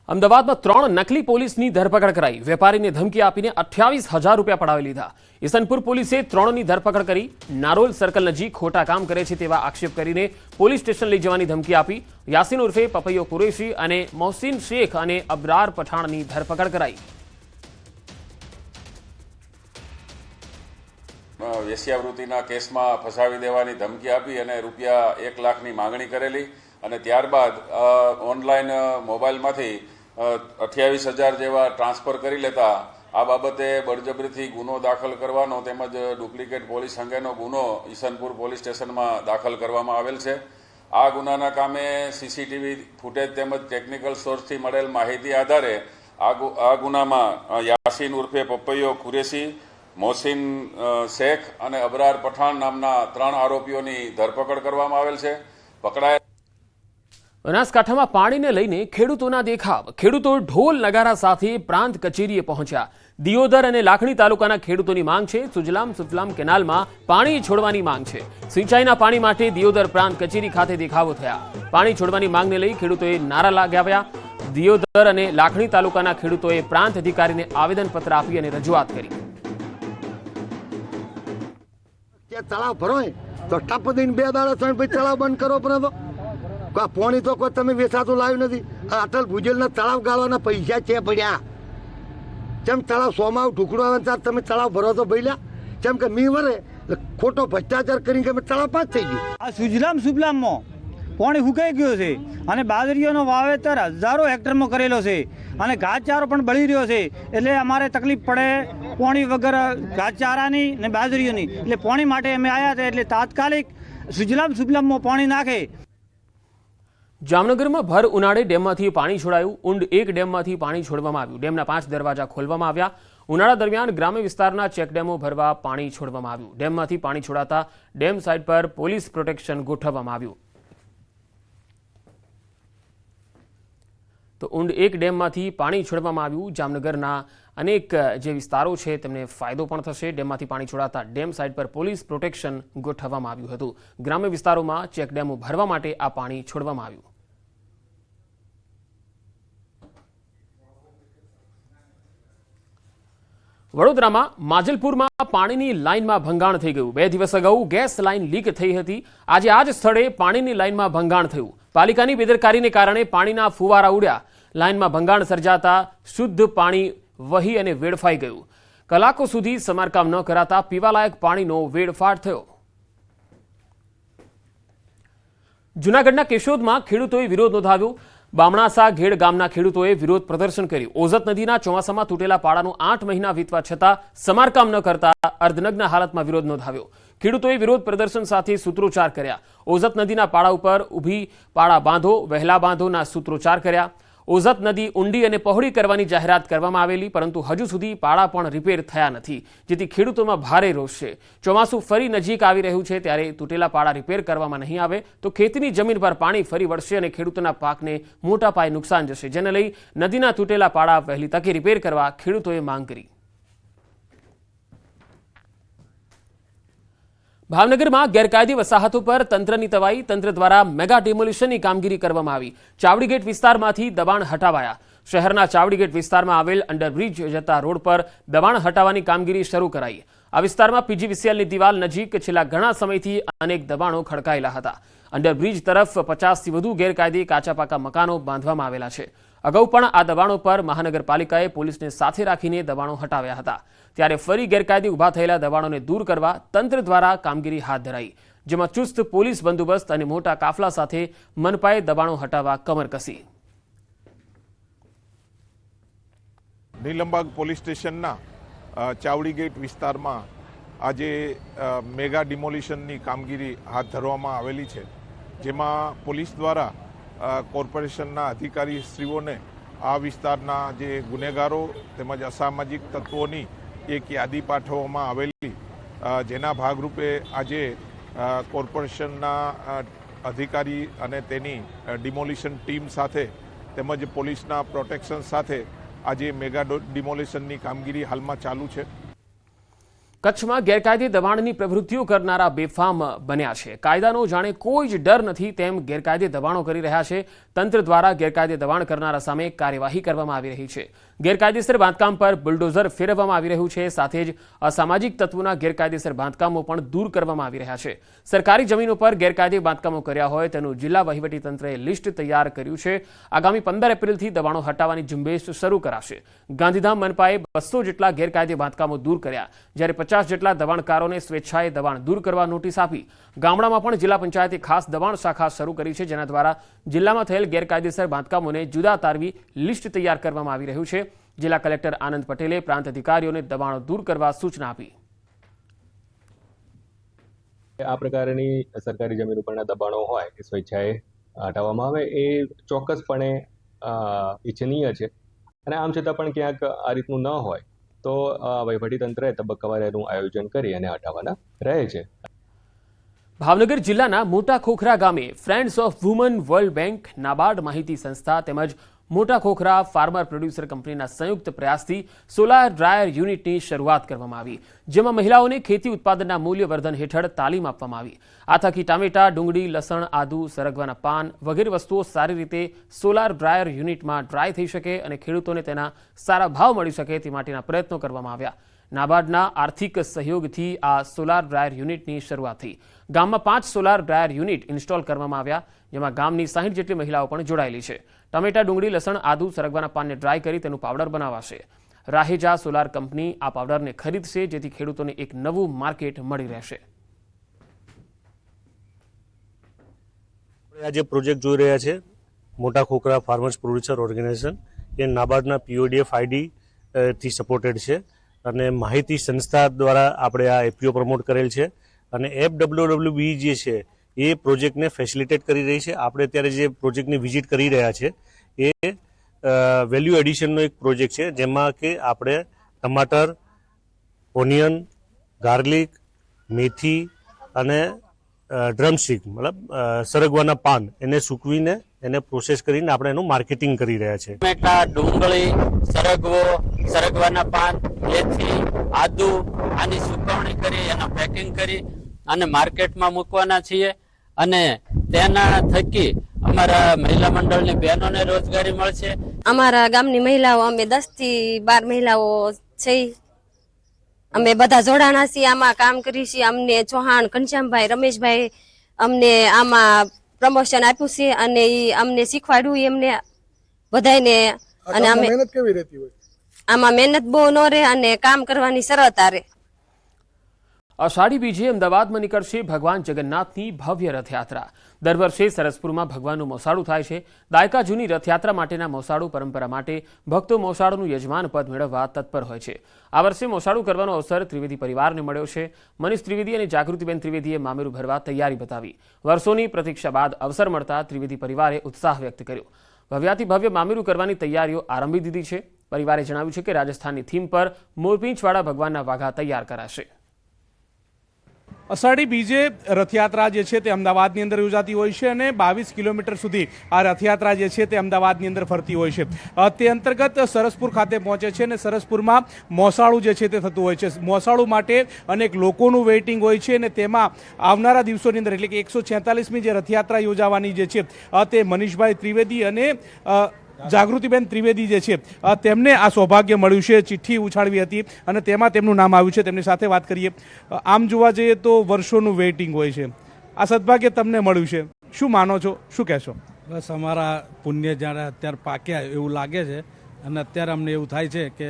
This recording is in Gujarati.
અમદાવાદમાં 3 નકલી પોલીસની ધરપકડ કરાઈ। વેપારીને ધમકી આપીને 28,000 રૂપિયા પડાવી લીધા। ઈસનપુર પોલીસે 3ની ધરપકડ કરી। નારોલ સર્કલ નજીક ખોટા કામ કરે છે તેવા આક્ષેપ કરીને પોલીસ સ્ટેશન લઈ જવાની ધમકી આપી। યાસીન ઉર્ફે પપૈયો કુરેશી અને મોહસિન શેખ અને અબરાર પઠાણની ધરપકડ કરાઈ। વેશ્યાવૃત્તિના કેસમાં ફસાવી દેવાની ધમકી આપી અને રૂપિયા 1 લાખની માંગણી કરેલી અને ત્યારબાદ ઓનલાઈન મોબાઈલમાંથી 28,000 જેવા ટ્રાન્સફર કરી લેતા આ બાબતે બળજબરીથી ગુનો દાખલ કરવાનો તેમજ ડુપ્લિકેટ પોલીસ અંગેનો ગુનો ઈસનપુર પોલીસ સ્ટેશનમાં દાખલ કરવામાં આવેલ છે। આ ગુનાના કામે સીસીટીવી ફૂટેજ તેમજ ટેકનિકલ સોર્સથી મળેલ માહિતી આધારે આ ગુનામાં યાસીન ઉર્ફે પપૈયો કુરેશી, મોહસિન શેખ અને અબરાર પઠાણ નામના 3 આરોપીઓની ધરપકડ કરવામાં આવેલ છે। પકડાયેલ બનાસકાંઠામાં પાણીને લઈને ખેડૂતોના દેખાવ। ખેડૂતો ઢોલ નગારા સાથે પ્રાંત કચેરીએ પહોંચ્યા। દિયોદર અને લાખણી તાલુકાના ખેડૂતોની માંગ છે સુજલામ સુફલામ કેનાલમાં પાણી છોડવાની માંગ છે। સિંચાઈના પાણી માટે દિયોદર પ્રાંત કચેરી ખાતે દેખાવો થયા। પાણી છોડવાની માંગને લઈ ખેડૂતોએ નારા લગાવ્યા। દિયોદર અને લાખણી તાલુકાના ખેડૂતોએ પ્રાંત અધિકારીને આવેદનપત્ર આપી અને રજૂઆત કરી। તળાવ ભરો તો ટપ દઈને 2 દાડા પછી તળાવ બંધ કરો પણ પાણી તો કોઈ તમે વેચાતું લાવ્યું નથી। અટલ ભુજલના તળાવ ગાળવાના પૈસા છે પડ્યા। જેમ તળાવ 100માં ઢુકડો આવે ત્યારે તમે તળાવ ભરો તો ભૈલા જેમ કે મી વરે ખોટો ભ્રષ્ટાચાર કરીને કે તળાવ પાસ થઈ ગયું। આ સુજલામ સુફલામમાં પાણી ફૂંકાઈ ગયો છે અને બાજરીઓનો વાવેતર હજારો હેક્ટરમાં કરેલો છે અને ઘાસચારો પણ બળી રહ્યો છે। એટલે અમારે તકલીફ પડે પાણી વગર ઘાસચારાની ને બાજરીઓની। એટલે પાણી માટે અમે આવ્યા હતા। એટલે તાત્કાલિક સુજલામ સુફલામમાં પાણી નાખે। જામનગરમાં ભર ઉનાળે ડેમમાંથી પાણી છોડાયું। ઊંડ 1 ડેમમાંથી પાણી છોડવામાં આવ્યું। ડેમના 5 દરવાજા ખોલવામાં આવ્યા। ઉનાળા દરમિયાન ગ્રામ્ય વિસ્તારના ચેકડેમો ભરવા પાણી છોડવામાં આવ્યું। ડેમમાંથી પાણી છોડાતા ડેમ સાઇટ પર પોલીસ પ્રોટેક્શન ગોઠવવામાં આવ્યું। તો ઊંડ 1 ડેમમાંથી પાણી છોડવામાં આવ્યું। જામનગરના અનેક જે વિસ્તારો છે તેમને ફાયદો પણ થશે। ડેમમાંથી પાણી છોડાતા ડેમ સાઇટ પર પોલીસ પ્રોટેક્શન ગોઠવવામાં આવ્યું હતું। ગ્રામ્ય વિસ્તારોમાં ચેકડેમો ભરવા માટે આ પાણી છોડવામાં આવ્યું। વડોદરામાં માજલપુરમાં પાણીની લાઇનમાં ભંગાણ થઈ ગયું। 2 દિવસ અગાઉ ગેસ લાઇન લીક થઈ હતી। આજે આ જ સ્થળે પાણીની લાઇનમાં ભંગાણ થયું। પાલિકાની બેદરકારીને કારણે પાણીના ફુવારા ઉડ્યા। લાઇનમાં ભંગાણ સર્જાતા શુદ્ધ પાણી વહી અને વેડફાઈ ગયું। કલાકો સુધી સમારકામ ન કરાતા પીવાલાયક પાણીનો વેડફાટ થયો। જૂનાગઢના કેશોદમાં ખેડૂતોએ વિરોધ નોંધાવ્યો। બામણાસા ઘેડ ગામના ખેડૂતોએ વિરોધ પ્રદર્શન કર્યું। ઓઝત નદીના ચોમાસામાં તૂટેલા પાડાનું 8 મહિના વીતવા છતાં સમારકામ ન કરતા અર્ધનગ્ન હાલતમાં વિરોધ નોંધાવ્યો। ખેડૂતોએ વિરોધ પ્રદર્શન સાથે સૂત્રોચ્ચાર કર્યા। ઓઝત નદીના પાડા ઉપર ઊભી પાડા બાંધો, વહેલા બાંધોના સૂત્રોચ્ચાર કર્યા। ઓઝત નદી ઊંડી અને પહોળી કરવાની જાહેરાત કરવામાં આવેલી, પરંતુ હજુ સુધી પાડા પણ રિપેર થયા નથી, જેથી ખેડૂતોમાં ભારે રોષ છે। ચોમાસું ફરી નજીક આવી રહ્યું છે ત્યારે તૂટેલા પાડા રિપેર કરવામાં નહીં આવે તો ખેતીની જમીન પર પાણી ફરી વળશે અને ખેડૂતોના પાકને મોટા પાયે નુકસાન જશે, જેને લઈ નદીના તૂટેલા પાડા વહેલી તકે રિપેર કરવા ખેડૂતોએ માંગ કરી। ભાવનગરમાં ગેરકાયદે વસાહતો પર તંત્રની તવાઈ। તંત્ર દ્વારા મેગા ડિમોલિશનની કામગીરી કરવામાં આવી। ચાવડીગેટ વિસ્તારમાંથી દબાણ હટાવાયા। શહેરના ચાવડીગેટ વિસ્તારમાં આવેલ અંડરબ્રિજ જતા રોડ પર દબાણ હટાવવાની કામગીરી શરૂ કરાઈ। આ વિસ્તારમાં પીજીવીસીએલની દિવાલ નજીક છેલ્લા ઘણા સમયથી અનેક દબાણો ખડકાયેલા હતા। અંડરબ્રિજ તરફ 50થી વધુ ગેરકાયદે કાચા પાકા મકાનો બાંધવામાં આવેલા છે। અગાઉ પણ આ દબાણો પર મહાનગરપાલિકાએ પોલીસને સાથે રાખીને દબાણો હટાવ્યા હતા। ત્યારે ફરી ગેરકાયદે ઊભા થયેલા દબાણોને દૂર કરવા તંત્ર દ્વારા કામગીરી હાથ ધરાઈ, જેમાં ચુસ્ત પોલીસ બંદોબસ્ત અને મોટા કાફલા સાથે મનપાએ દબાણો હટાવવા કમર કસી। નીલમબાગ પોલીસ સ્ટેશનના ચાવડીગેટ વિસ્તારમાં આજે મેગા ડિમોલિશનની કામગીરી હાથ ધરવામાં આવેલી છે, જેમાં પોલીસ દ્વારા કોર્પોરેશનના અધિકારીશ્રીઓને આ વિસ્તારના જે ગુનેગારો તેમજ અસામાજિક તત્વોની એક યાદી પાઠવવામાં આવેલી, જેના ભાગરૂપે આજે કોર્પોરેશનના અધિકારી અને તેની ડિમોલિશન ટીમ સાથે તેમજ પોલીસના પ્રોટેક્શન સાથે આજે મેગા ડિમોલિશનની કામગીરી હાલમાં ચાલુ છે। કચ્છમાં ગેરકાયદે દબાણની પ્રવૃત્તિઓ કરનારા બેફામ બન્યા છે. કાયદાનો જાણે કોઈ જ ડર નથી તેમ ગેરકાયદે દબાણો કરી રહ્યા છે. તંત્ર દ્વારા ગેરકાયદે દબાણ કરનારા સામે કાર્યવાહી કરવામાં આવી રહી છે. ગેરકાયદેસર બાંધકામ પર બુલડોઝર ફેરવવામાં આવી રહ્યું છે. સાથે જ અસામાજિક તત્વોના ગેરકાયદેસર બાંધકામો પણ દૂર કરવામાં આવી રહ્યા છે. સરકારી જમીનો પર ગેરકાયદે બાંધકામો કર્યા હોય તેનું જિલ્લા વહીવટીતંત્રએ લિસ્ટ તૈયાર કર્યું છે. આગામી 15 એપ્રિલથી દબાણો હટાવવાની ઝુંબેશ શરૂ કરાશે. ગાંધીધામ મનપાએ 200 જેટલા ગેરકાયદે બાંધકામો દૂર કર્યા, જ્યારે 50 જેટલા દબાણકારોને સ્વેચ્છાએ દબાણ દૂર કરવા નોટિસ આપી. ગામડામાં પણ જિલ્લા પંચાયતે ખાસ દબાણ શાખા શરૂ કરી છે, જેના દ્વારા જિલ્લામાં થયેલ ગેરકાયદેસર બાંધકામોને જુદા તારવી લિસ્ટ તૈયાર કરવામાં આવી રહ્યું છે. જિલ્લા કલેક્ટર આનંદ પટેલે પ્રાંત અધિકારીઓને દબાણો દૂર કરવા સૂચના આપી. આ પ્રકારની સરકારી જમીન ઉપરના દબાણો હોય એ સ્વેચ્છાએ હટાવવામાં આવે એ ચોક્કસપણે ઇચ્છનીય છે. અને આમ છતાં પણ ક્યાંક આ રીતનું ન હોય તો વહીવટીતંત્રએ તબક્કાવાર એનું આયોજન કરી અને હટાવવાના રહે છે. ભાવનગર જિલ્લાના મોટા ખોખરા ગામે friends of woman world bank, NABARD માહિતી સંસ્થા તેમજ મોટા ખોખરા ફાર્મર પ્રોડ્યુસર કંપનીના સંયુક્ત પ્રયાસથી સોલાર ડ્રાયર યુનિટની શરૂઆત કરવામાં આવી, જેમાં મહિલાઓને ખેતી ઉત્પાદનના મૂલ્યવર્ધન હેઠળ તાલીમ આપવામાં આવી. આ થકી ટામેટા, ડુંગળી, લસણ, આદુ, સરગવાના પાન વગેરે વસ્તુઓ સારી રીતે સોલાર ડ્રાયર યુનિટમાં ડ્રાય થઈ શકે અને ખેડૂતોને તેના સારા ભાવ મળી શકે તે માટેના પ્રયત્નો કરવામાં આવ્યા. નાબાર્ડના આર્થિક સહયોગથી આ સોલાર ડ્રાયર યુનિટની શરૂઆત થઈ. ગામમાં 5 સોલાર ડ્રાયર યુનિટ ઇન્સ્ટોલ કરવામાં આવ્યા, જેમાં ગામની 60 જેટલી મહિલાઓ પણ જોડાયેલી છે. ટમેટા, ડુંગળી, લસણ, આદુ, સરગવાના પાનને ડ્રાય કરી તેનું પાવડર બનાવાશે. રાહેજા સોલાર કંપની આ પાવડરને ખરીદશે, જેથી ખેડૂતોને એક નવું માર્કેટ મળી રહેશે. આ જે પ્રોજેક્ટ જોઈ રહ્યા છે મોટા ખોખરા ફાર્મર્સ પ્રોડ્યુસર ઓર્ગેનાઇઝેશન, એ નાબાર્ડના PODF ID થી સપોર્ટેડ છે અને માહિતી સંસ્થા દ્વારા આપણે આ એપીઓ પ્રમોટ કરેલ છે. અને FWWB જે છે એ પ્રોજેક્ટને ફેસિલિટેટ કરી રહી છે. આપણે અત્યારે જે પ્રોજેક્ટની વિઝિટ કરી રહ્યા છે એ વેલ્યુ એડિશનનો એક પ્રોજેક્ટ છે, જેમાં કે આપણે ટમાટર, ઓનિયન, ગાર્લિક, મેથી અને ડ્રમસ્ટિક મતલબ સરગવાના પાન એને સૂકવીને એને પ્રોસેસ કરીને આપણે એનું માર્કેટિંગ કરી રહ્યા છે. ટમેટા, ડુંગળી, સરગવો, સરગવાના પાન, મેથી, આદુ આની સુકવણી કરી એનું પેકિંગ કરી અને માર્કેટમાં મૂકવાના છીએ. અને તેના થકી અમારા મહિલા મંડળની બહેનોને રોજગારી મળશે. અમારા ગામની મહિલાઓ અમે 10 થી 12 મહિલાઓ છે. અમે બધા જોડાણા છીએ, આમાં કામ કરી છીએ. અમને ચૌહાણ ઘનશ્યામભાઈ, રમેશભાઈ અમને આમાં પ્રમોશન આપ્યું છે અને અમને શીખવાડ્યું એમને બધાને. અને અમે મહેનત કેવી રહેતી હોય? આમાં મહેનત બહુ ન રહે અને કામ કરવાની સરળતા રહે. અષાઢી બીજે અમદાવાદમાં નીકળશે ભગવાન જગન્નાથની ભવ્ય રથયાત્રા. દર વર્ષે સરસપુરમાં ભગવાનનું મોસાળું થાય છે. દાયકા જૂની રથયાત્રા માટેના મોસાળું પરંપરા માટે ભક્તો મોસાળુનું યજમાન પદ મેળવવા તત્પર હોય છે. આ વર્ષે મોસાળું કરવાનો અવસર ત્રિવેદી પરિવારને મળ્યો છે. મનીષ ત્રિવેદી અને જાગૃતિબેન ત્રિવેદીએ મામેરું ભરવા તૈયારી બતાવી. વર્ષોની પ્રતીક્ષા બાદ અવસર મળતા ત્રિવેદી પરિવારે ઉત્સાહ વ્યક્ત કર્યો. ભવ્યાથી ભવ્ય મામેરું કરવાની તૈયારીઓ આરંભી દીધી છે. પરિવારે જણાવ્યું છે કે રાજસ્થાનની થીમ પર મોરપીંછવાળા ભગવાનના વાઘા તૈયાર કરાશે. અષાઢી બીજે રથયાત્રા જે છે તે અમદાવાદની અંદર યોજાતી હોય છે અને 22 કિલોમીટર સુધી આ રથયાત્રા જે છે તે અમદાવાદની અંદર ફરતી હોય છે. તે અંતર્ગત સરસપુર ખાતે પહોંચે છે અને સરસપુરમાં મોસાળું જે છે તે થતું હોય છે. મોસાળું માટે અનેક લોકોનું વેઇટિંગ હોય છે અને તેમાં આવનારા દિવસોની અંદર એટલે કે 146મી જે રથયાત્રા યોજાવાની જે છે તે મનીષભાઈ ત્રિવેદી અને જાગૃતિબેન ત્રિવેદી જે છે તેમને આ સૌભાગ્ય મળ્યું છે. ચિઠ્ઠી ઉછાળવી હતી અને તેમાં તેમનું નામ આવ્યું છે. તેમની સાથે વાત કરીએ. આમ જોવા જઈએ તો વર્ષોનું વેઇટિંગ હોય છે, આ સદભાગ્ય તમને મળ્યું છે, શું માનો છો, શું કહેશો? બસ અમારા પુણ્ય જ્યારે અત્યારે પાક્યા એવું લાગે છે અને અત્યારે અમને એવું થાય છે કે